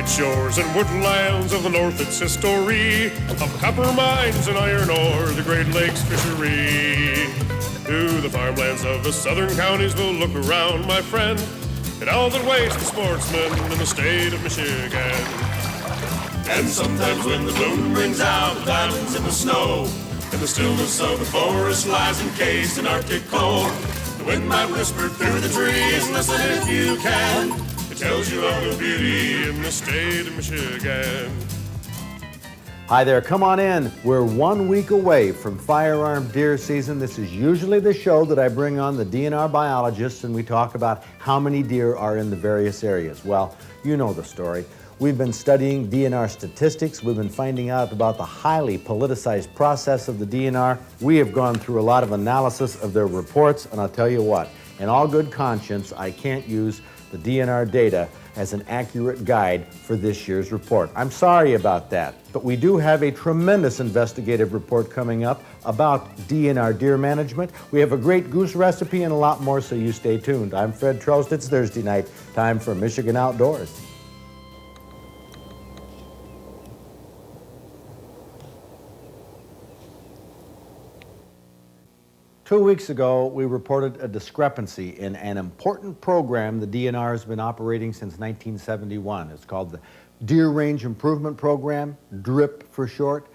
rugged shores and woodlands of the north, its history of copper mines and iron ore, the Great Lakes fishery. To the farmlands of the southern counties we'll look around, my friend, at all that waits the sportsman in the state of Michigan. And sometimes when the moon brings out the diamonds in the snow, and the stillness of the forest lies encased in Arctic cold, the wind might whisper through the trees, listen if you can. It tells you of the beauty in the state of Michigan. Hi there, come on in. We're 1 week away from firearm deer season. This is usually the show that I bring on the DNR biologists and we talk about how many deer are in the various areas. Well, you know the story. We've been studying DNR statistics. We've been finding out about the highly politicized process of the DNR. We have gone through a lot of analysis of their reports, and I'll tell you what, in all good conscience, I can't use the DNR data as an accurate guide for this year's report. I'm sorry about that, but we do have a tremendous investigative report coming up about DNR deer management. We have a great goose recipe and a lot more, so you stay tuned. I'm Fred Trost. It's Thursday night, time for Michigan Outdoors. Two weeks ago, we reported a discrepancy in an important program the DNR has been operating since 1971. It's called the Deer Range Improvement Program, D.R.I.P for short.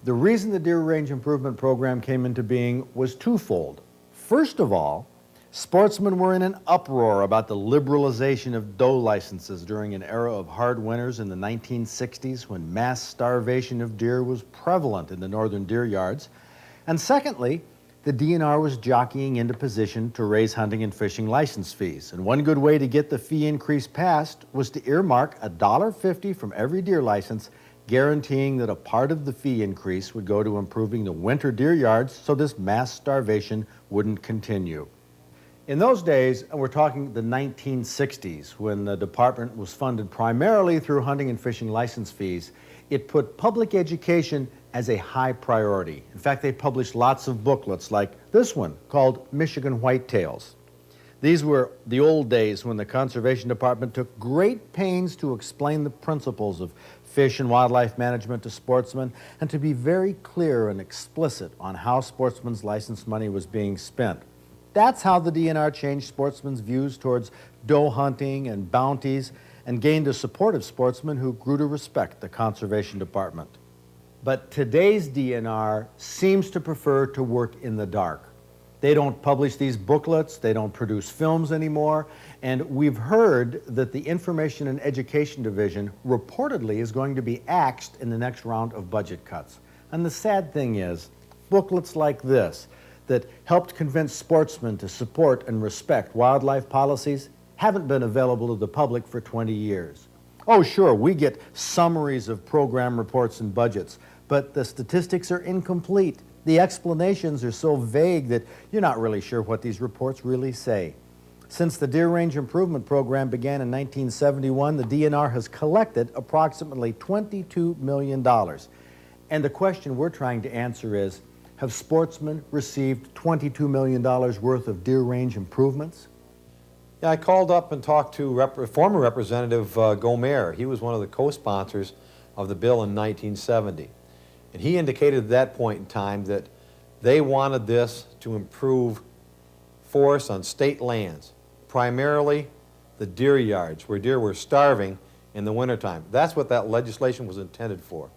The reason the Deer Range Improvement Program came into being was twofold. First of all, sportsmen were in an uproar about the liberalization of doe licenses during an era of hard winters in the 1960s when mass starvation of deer was prevalent in the northern deer yards. And secondly, the DNR was jockeying into position to raise hunting and fishing license fees. And one good way to get the fee increase passed was to earmark $1.50 from every deer license, guaranteeing that a part of the fee increase would go to improving the winter deer yards so this mass starvation wouldn't continue. In those days, and we're talking the 1960s, when the department was funded primarily through hunting and fishing license fees, it put public education as a high priority. In fact, they published lots of booklets like this one called Michigan Whitetails. These were the old days when the Conservation Department took great pains to explain the principles of fish and wildlife management to sportsmen and to be very clear and explicit on how sportsmen's license money was being spent. That's how the DNR changed sportsmen's views towards doe hunting and bounties and gained a support of sportsmen who grew to respect the Conservation Department. But today's DNR seems to prefer to work in the dark. They don't publish these booklets, they don't produce films anymore, and we've heard that the Information and Education Division reportedly is going to be axed in the next round of budget cuts. And the sad thing is, booklets like this that helped convince sportsmen to support and respect wildlife policies haven't been available to the public for 20 years. Oh, sure, we get summaries of program reports and budgets, but the statistics are incomplete. The explanations are so vague that you're not really sure what these reports really say. Since the Deer Range Improvement Program began in 1971, the DNR has collected approximately $22 million. And the question we're trying to answer is, have sportsmen received $22 million worth of deer range improvements? Yeah, I called up and talked to former Representative Gomer. He was one of the co-sponsors of the bill in 1970. And he indicated at that point in time that they wanted this to improve forests on state lands, primarily the deer yards, where deer were starving in the wintertime. That's what that legislation was intended for.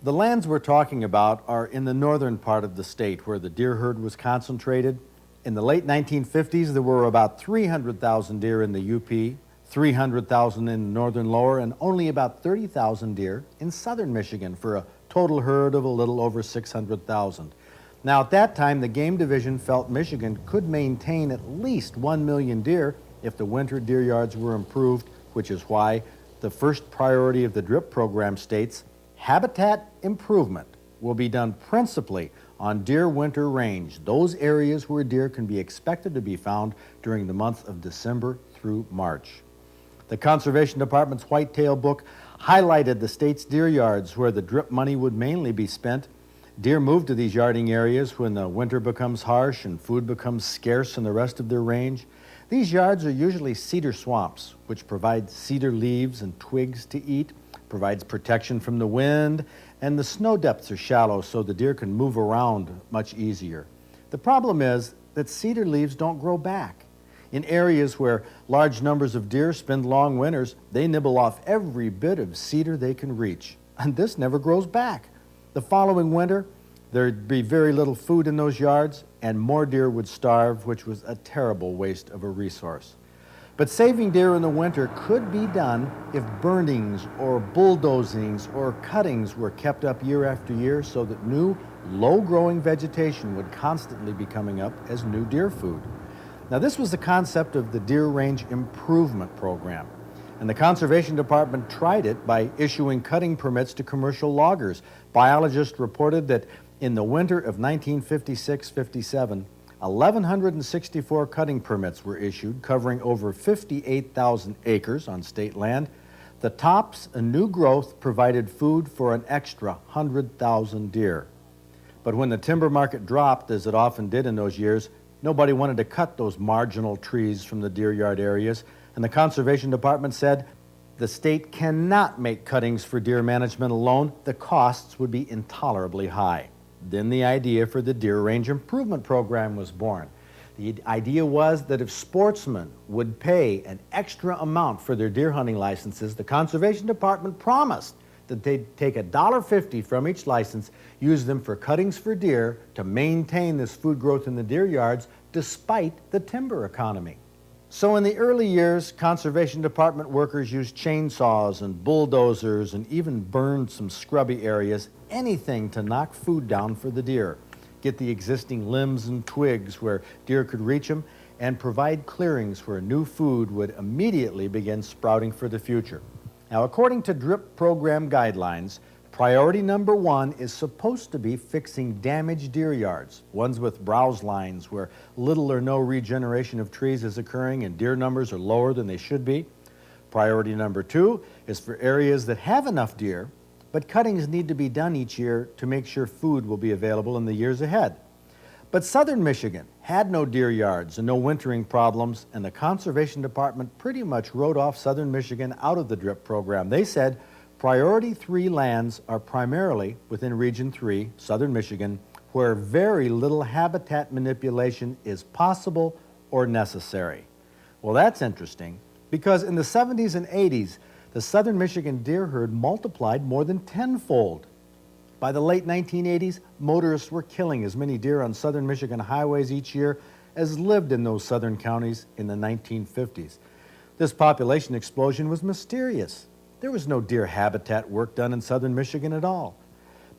The lands we're talking about are in the northern part of the state where the deer herd was concentrated. In the late 1950s, there were about 300,000 deer in the UP, 300,000 in the northern lower, and only about 30,000 deer in southern Michigan for a total herd of a little over 600,000. Now, at that time, the Game Division felt Michigan could maintain at least 1 million deer if the winter deer yards were improved, which is why the first priority of the D.R.I.P program states habitat improvement will be done principally on deer winter range, those areas where deer can be expected to be found during the month of December through March. The Conservation Department's Whitetail book highlighted the state's deer yards where the D.R.I.P money would mainly be spent. Deer move to these yarding areas when the winter becomes harsh and food becomes scarce in the rest of their range. These yards are usually cedar swamps, which provide cedar leaves and twigs to eat, provides protection from the wind, and the snow depths are shallow so the deer can move around much easier. The problem is that cedar leaves don't grow back. In areas where large numbers of deer spend long winters, they nibble off every bit of cedar they can reach, and this never grows back. The following winter, there'd be very little food in those yards, and more deer would starve, which was a terrible waste of a resource. But saving deer in the winter could be done if burnings or bulldozings or cuttings were kept up year after year so that new, low-growing vegetation would constantly be coming up as new deer food. Now, this was the concept of the Deer Range Improvement Program, and the Conservation Department tried it by issuing cutting permits to commercial loggers. Biologists reported that in the winter of 1956-57, 1,164 cutting permits were issued, covering over 58,000 acres on state land. The tops and new growth provided food for an extra 100,000 deer. But when the timber market dropped, as it often did in those years, nobody wanted to cut those marginal trees from the deer yard areas, and the Conservation Department said the state cannot make cuttings for deer management alone. The costs would be intolerably high. Then the idea for the Deer Range Improvement Program was born. The idea was that if sportsmen would pay an extra amount for their deer hunting licenses, the Conservation Department promised that they'd take $1.50 from each license, use them for cuttings for deer to maintain this food growth in the deer yards despite the timber economy. So in the early years, Conservation Department workers used chainsaws and bulldozers and even burned some scrubby areas, anything to knock food down for the deer, get the existing limbs and twigs where deer could reach them, and provide clearings where new food would immediately begin sprouting for the future. Now, according to D.R.I.P program guidelines, priority number 1 is supposed to be fixing damaged deer yards, ones with browse lines where little or no regeneration of trees is occurring and deer numbers are lower than they should be. Priority number 2 is for areas that have enough deer, but cuttings need to be done each year to make sure food will be available in the years ahead. But southern Michigan had no deer yards and no wintering problems, and the Conservation Department pretty much wrote off southern Michigan out of the D.R.I.P program. They said priority 3 lands are primarily within Region 3, southern Michigan, where very little habitat manipulation is possible or necessary. Well, that's interesting, because in the 70s and 80s, the southern Michigan deer herd multiplied more than tenfold. By the late 1980s, motorists were killing as many deer on southern Michigan highways each year as lived in those southern counties in the 1950s. This population explosion was mysterious. There was no deer habitat work done in southern Michigan at all.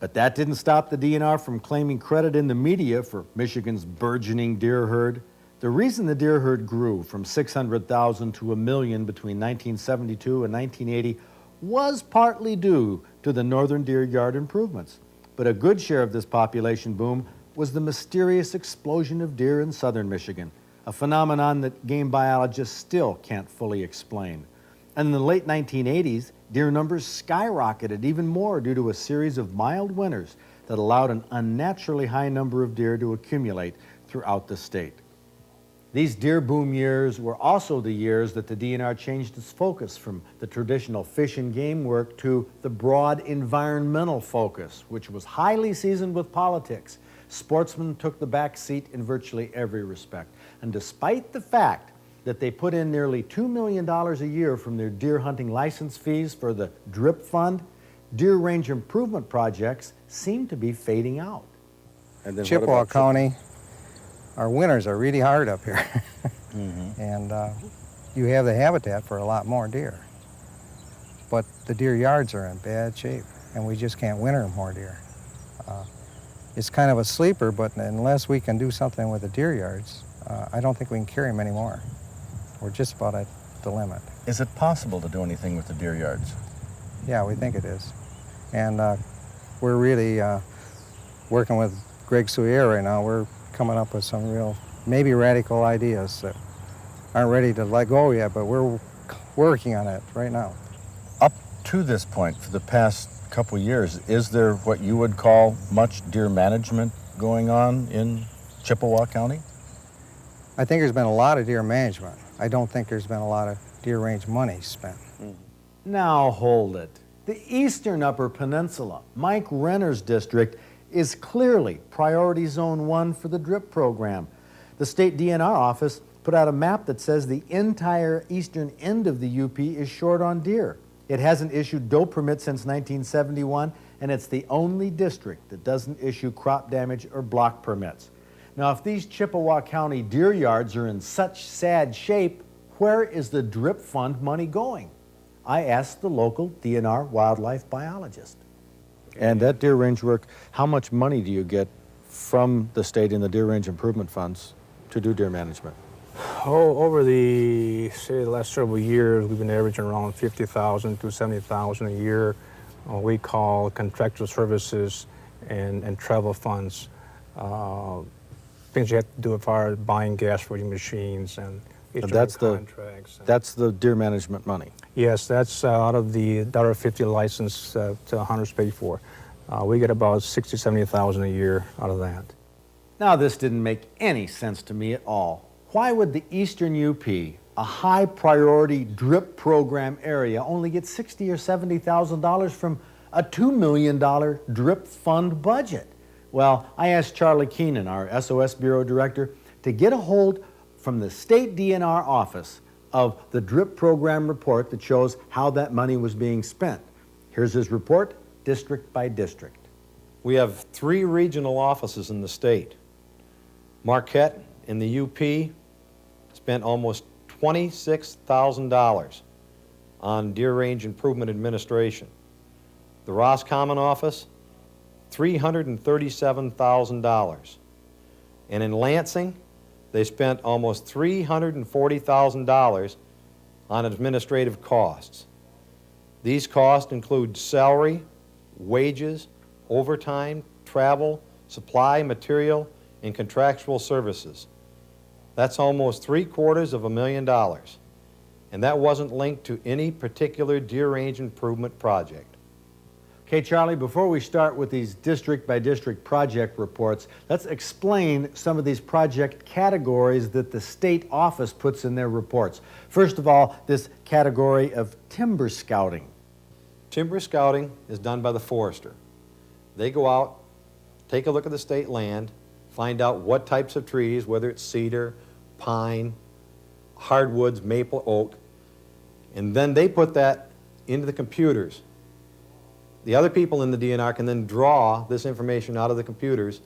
But that didn't stop the DNR from claiming credit in the media for Michigan's burgeoning deer herd. The reason the deer herd grew from 600,000 to 1 million between 1972 and 1980 was partly due to the northern deer yard improvements. But a good share of this population boom was the mysterious explosion of deer in southern Michigan, a phenomenon that game biologists still can't fully explain. And in the late 1980s, deer numbers skyrocketed even more due to a series of mild winters that allowed an unnaturally high number of deer to accumulate throughout the state. These deer boom years were also the years that the DNR changed its focus from the traditional fish and game work to the broad environmental focus, which was highly seasoned with politics. Sportsmen took the back seat in virtually every respect. And despite the fact that they put in nearly $2 million a year from their deer hunting license fees for the D.R.I.P fund, deer range improvement projects seem to be fading out. And then Chippewa County, our winters are really hard up here. And you have the habitat for a lot more deer. But the deer yards are in bad shape, and we just can't winter more deer. It's kind of a sleeper, but unless we can do something with the deer yards, I don't think we can carry them anymore. We're just about at the limit. Is it possible to do anything with the deer yards? Yeah, we think it is. And we're really working with Greg Soulier right now. We're coming up with some real, maybe radical ideas that aren't ready to let go yet, but we're working on it right now. Up to this point, for the past couple years, is there what you would call much deer management going on in Chippewa County? I think there's been a lot of deer management. I don't think there's been a lot of deer range money spent. Now hold it. The eastern Upper Peninsula, Mike Renner's district, is clearly Priority Zone 1 for the DRIP program. The state DNR office put out a map that says the entire eastern end of the UP is short on deer. It hasn't issued doe permits since 1971, and it's the only district that doesn't issue crop damage or block permits. Now, if these Chippewa County deer yards are in such sad shape, where is the DRIP fund money going? I asked the local DNR wildlife biologist. And that deer range work, how much money do you get from the state in the deer range improvement funds to do deer management? Over the last several years, we've been averaging around 50,000 to 70,000 a year. We call contractual services and travel funds. Things you have to do as far as buying gas for your machines and issuing contracts. That's the deer management money. Yes, that's out of the $1.50 license to hunters pay for. We get about 60, 70,000 a year out of that. Now, this didn't make any sense to me at all. Why would the eastern UP, a high priority DRIP program area, only get $60,000 or $70,000 from a $2 million DRIP fund budget? Well, I asked Charlie Keenan, our SOS Bureau Director, to get a hold from the state DNR office of the DRIP program report that shows how that money was being spent. Here's his report, district by district. We have 3 regional offices in the state. Marquette in the UP spent almost $26,000 on deer range improvement administration. The Roscommon office, $337,000. And in Lansing, they spent almost $340,000 on administrative costs. These costs include salary, wages, overtime, travel, supply, material, and contractual services. That's almost $750,000, and that wasn't linked to any particular deer range improvement project. Okay, Charlie, before we start with these district by district project reports, let's explain some of these project categories that the state office puts in their reports. First of all, this category of timber scouting. Timber scouting is done by the forester. They go out, take a look at the state land, find out what types of trees, whether it's cedar, pine, hardwoods, maple, oak, and then they put that into the computers. The other people in the DNR can then draw this information out of the computers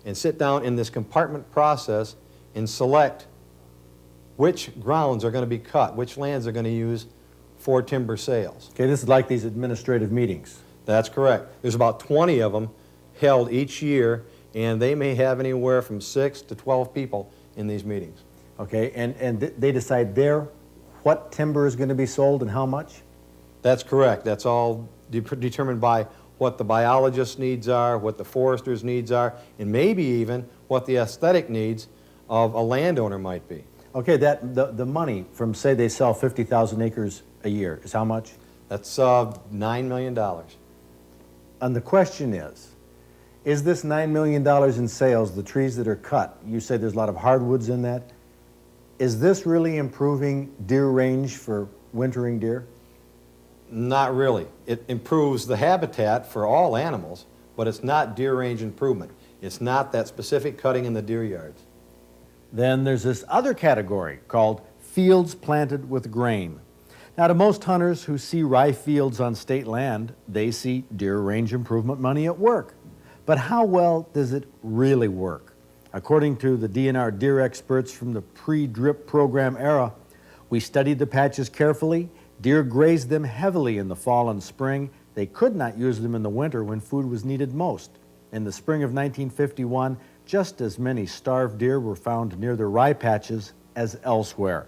and sit down in this compartment process and select which grounds are going to be cut, which lands are going to use for timber sales. Okay, this is like these administrative meetings. That's correct. There's about 20 of them held each year, and they may have anywhere from 6 to 12 people in these meetings. Okay, and they decide there what timber is going to be sold and how much? That's correct. That's all determined by what the biologist's needs are, what the forester's needs are, and maybe even what the aesthetic needs of a landowner might be. Okay, the money from, say, they sell 50,000 acres a year is how much? That's $9 million. And the question is this $9 million in sales, the trees that are cut, you say there's a lot of hardwoods in that, is this really improving deer range for wintering deer? Not really. It improves the habitat for all animals, but it's not deer range improvement. It's not that specific cutting in the deer yards. Then there's this other category called fields planted with grain. Now, to most hunters who see rye fields on state land, they see deer range improvement money at work. But how well does it really work? According to the DNR deer experts from the pre-DRIP program era, we studied the patches carefully. Deer grazed them heavily in the fall and spring. They could not use them in the winter when food was needed most. In the spring of 1951, just as many starved deer were found near the rye patches as elsewhere.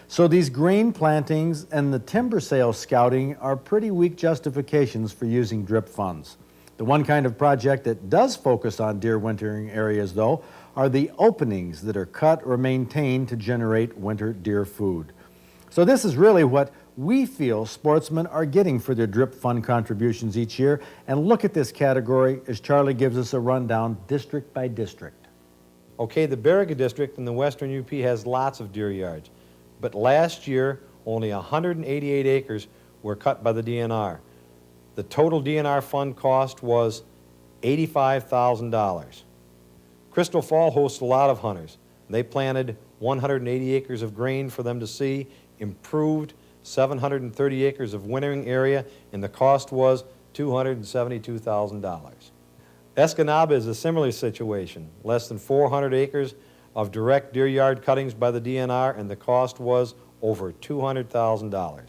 So these grain plantings and the timber sales scouting are pretty weak justifications for using DRIP funds. The one kind of project that does focus on deer wintering areas, though, are the openings that are cut or maintained to generate winter deer food. So this is really what we feel sportsmen are getting for their DRIP fund contributions each year. And look at this category as Charlie gives us a rundown district by district. Okay, the Baraga district in the western UP has lots of deer yards, but last year only 188 acres were cut by the DNR. The total DNR fund cost was $85,000. Crystal Fall hosts a lot of hunters. They planted 180 acres of grain for them to see, improved 730 acres of wintering area, and the cost was $272,000. Escanaba is a similar situation, less than 400 acres of direct deer yard cuttings by the DNR, and the cost was over $200,000.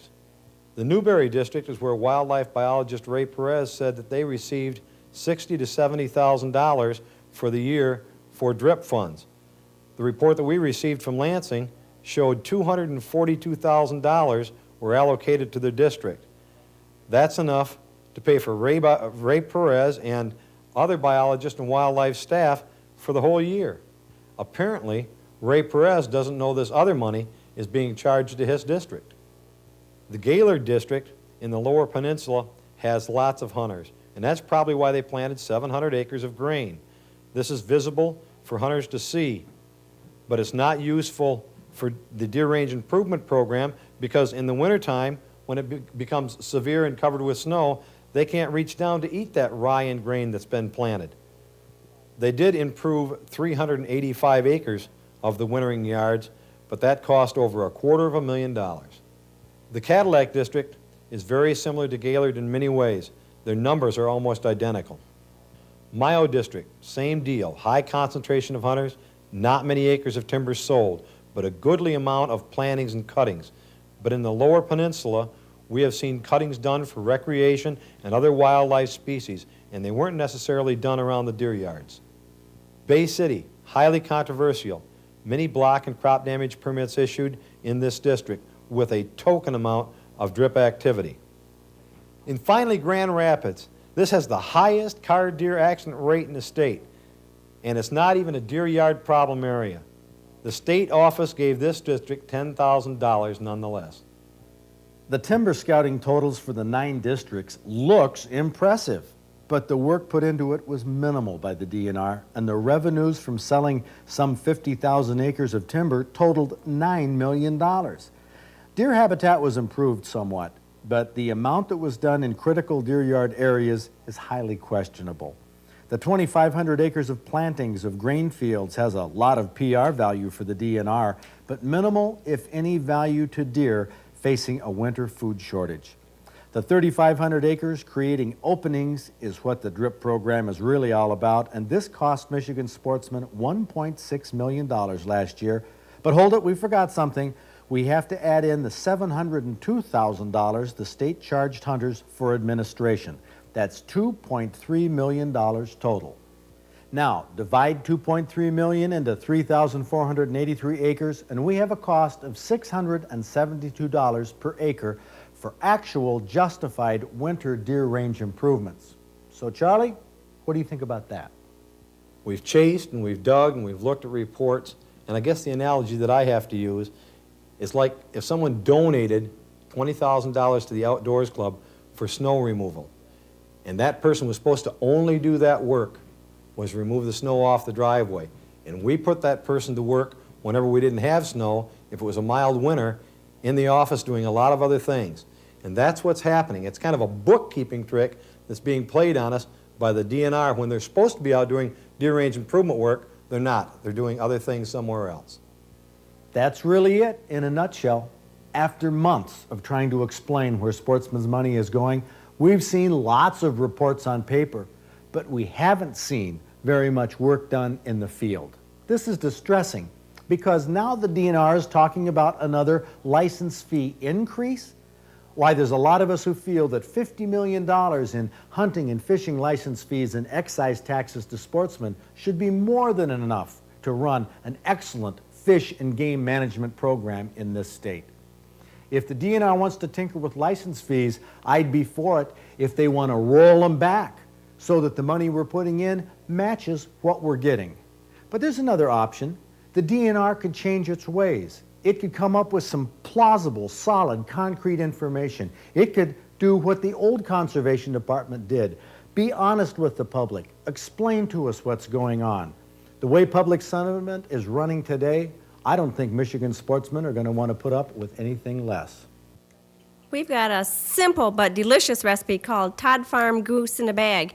The Newberry district is where wildlife biologist Ray Perez said that they received $60,000 to $70,000 for the year for DRIP funds. The report that we received from Lansing showed $242,000 were allocated to their district. That's enough to pay for Ray Perez and other biologists and wildlife staff for the whole year. Apparently, Ray Perez doesn't know this other money is being charged to his district. The Gaylord district in the Lower Peninsula has lots of hunters, and that's probably why they planted 700 acres of grain. This is visible for hunters to see, but it's not useful for the deer range improvement program because in the wintertime, when it becomes severe and covered with snow, they can't reach down to eat that rye and grain that's been planted. They did improve 385 acres of the wintering yards, but that cost over $250,000. The Cadillac district is very similar to Gaylord in many ways. Their numbers are almost identical. Mayo district, same deal, high concentration of hunters, not many acres of timber sold, but a goodly amount of plantings and cuttings. But in the Lower Peninsula, we have seen cuttings done for recreation and other wildlife species, and they weren't necessarily done around the deer yards. Bay City, highly controversial. Many block and crop damage permits issued in this district with a token amount of DRIP activity. And finally, Grand Rapids. This has the highest car deer accident rate in the state, and it's not even a deer yard problem area. The state office gave this district $10,000 nonetheless. The timber scouting totals for the 9 districts looks impressive, but the work put into it was minimal by the DNR, and the revenues from selling some 50,000 acres of timber totaled $9 million. Deer habitat was improved somewhat, but the amount that was done in critical deer yard areas is highly questionable. The 2,500 acres of plantings of grain fields has a lot of PR value for the DNR, but minimal, if any, value to deer facing a winter food shortage. The 3,500 acres creating openings is what the DRIP program is really all about, and this cost Michigan sportsmen $1.6 million last year. But hold it, we forgot something. We have to add in the $702,000 the state charged hunters for administration. That's $2.3 million total. Now, divide $2.3 million into 3,483 acres, and we have a cost of $672 per acre for actual justified winter deer range improvements. So, Charlie, what do you think about that? We've chased and we've dug and we've looked at reports, and I guess the analogy that I have to use is like if someone donated $20,000 to the Outdoors Club for snow removal, and that person was supposed to only do that work, was remove the snow off the driveway. And we put that person to work whenever we didn't have snow, if it was a mild winter, in the office doing a lot of other things. And that's what's happening. It's kind of a bookkeeping trick that's being played on us by the DNR. When they're supposed to be out doing deer range improvement work, they're not. They're doing other things somewhere else. That's really it in a nutshell. After months of trying to explain where sportsmen's money is going, we've seen lots of reports on paper, but we haven't seen very much work done in the field. This is distressing because now the DNR is talking about another license fee increase. Why, there's a lot of us who feel that $50 million in hunting and fishing license fees and excise taxes to sportsmen should be more than enough to run an excellent fish and game management program in this state. If the DNR wants to tinker with license fees, I'd be for it if they want to roll them back so that the money we're putting in matches what we're getting. But there's another option. The DNR could change its ways. It could come up with some plausible, solid, concrete information. It could do what the old Conservation Department did. Be honest with the public. Explain to us what's going on. The way public sentiment is running today, I don't think Michigan sportsmen are going to want to put up with anything less. We've got a simple but delicious recipe called Todd Farm Goose-in-a-Bag.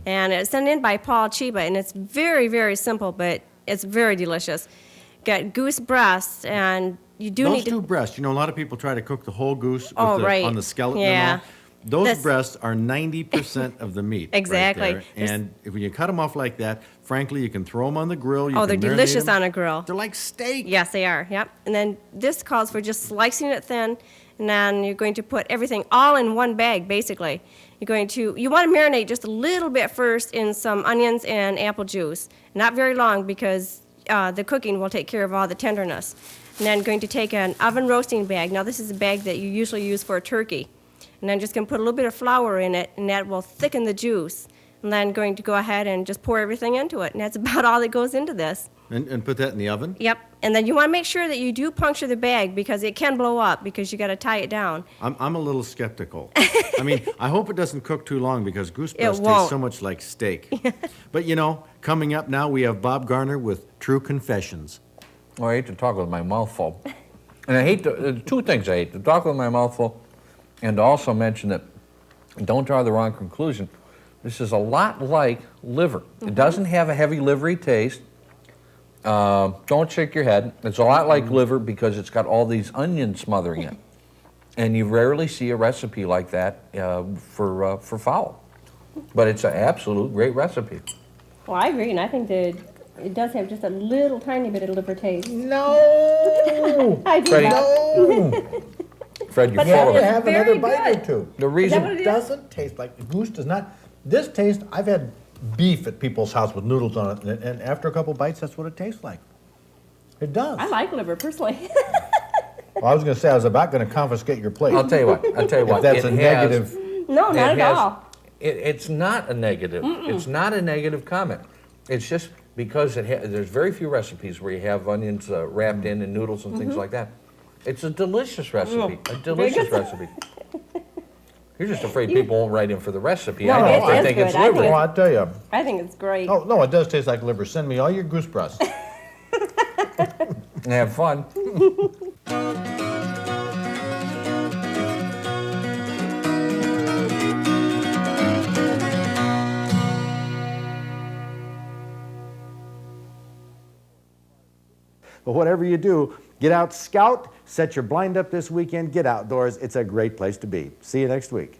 And it's sent in by Paul Chiba, and it's very, very simple, but it's very delicious. Got goose breasts, and you do Those need to... two breasts, you know, a lot of people try to cook the whole goose with Oh, right. on the skeleton Yeah. and all. Those This- breasts are 90% of the meat. Exactly. Right there. And if you cut them off like that, frankly, you can throw them on the grill. Oh, they're delicious on a grill. They're like steak. Yes, they are. Yep. And then this calls for just slicing it thin, and then you're going to put everything all in one bag, basically. You want to marinate just a little bit first in some onions and apple juice. Not very long, because the cooking will take care of all the tenderness. And then going to take an oven roasting bag. Now, this is a bag that you usually use for a turkey. And then just going to put a little bit of flour in it, and that will thicken the juice. And then going to go ahead and just pour everything into it. And that's about all that goes into this. And put that in the oven? Yep. And then you want to make sure that you do puncture the bag, because it can blow up, because you got to tie it down. I'm a little skeptical. I mean, I hope it doesn't cook too long, because goose breast tastes won't. so much like steak. But you know, coming up now, we have Bob Garner with True Confessions. Well, I hate to talk with my mouth full. And I hate to, two things I hate, to talk with my mouth full, and to also mention that, don't draw the wrong conclusion, this is a lot like liver. It doesn't have a heavy livery taste. Don't shake your head. It's a lot like liver because it's got all these onions smothering it. And you rarely see a recipe like that for fowl. But it's an absolute great recipe. Well, I agree, and I think that it does have just a little tiny bit of liver taste. No! I do Freddie. that. Fred, you're But full of that it. is Have very another bite good. or two. The Is that what reason, it is? Doesn't taste like goose does not. This taste, I've had beef at people's house with noodles on it, and after a couple bites, that's what it tastes like. It does. I like liver, personally. Well, I was going to say I was about going to confiscate your plate. I'll tell you what, If that's a negative. No, not It at has- all. It's not a negative. It's not a negative comment. It's just because there's very few recipes where you have onions wrapped in noodles and things like that. It's a delicious recipe. A delicious recipe. You're just afraid people won't write in for the recipe. No, I it don't. I is think it's good. I think liver. Oh, I tell you. I think it's great. Oh no, it does taste like liver. Send me all your goose breasts. Have fun. But whatever you do, get out, scout, set your blind up this weekend, get outdoors. It's a great place to be. See you next week.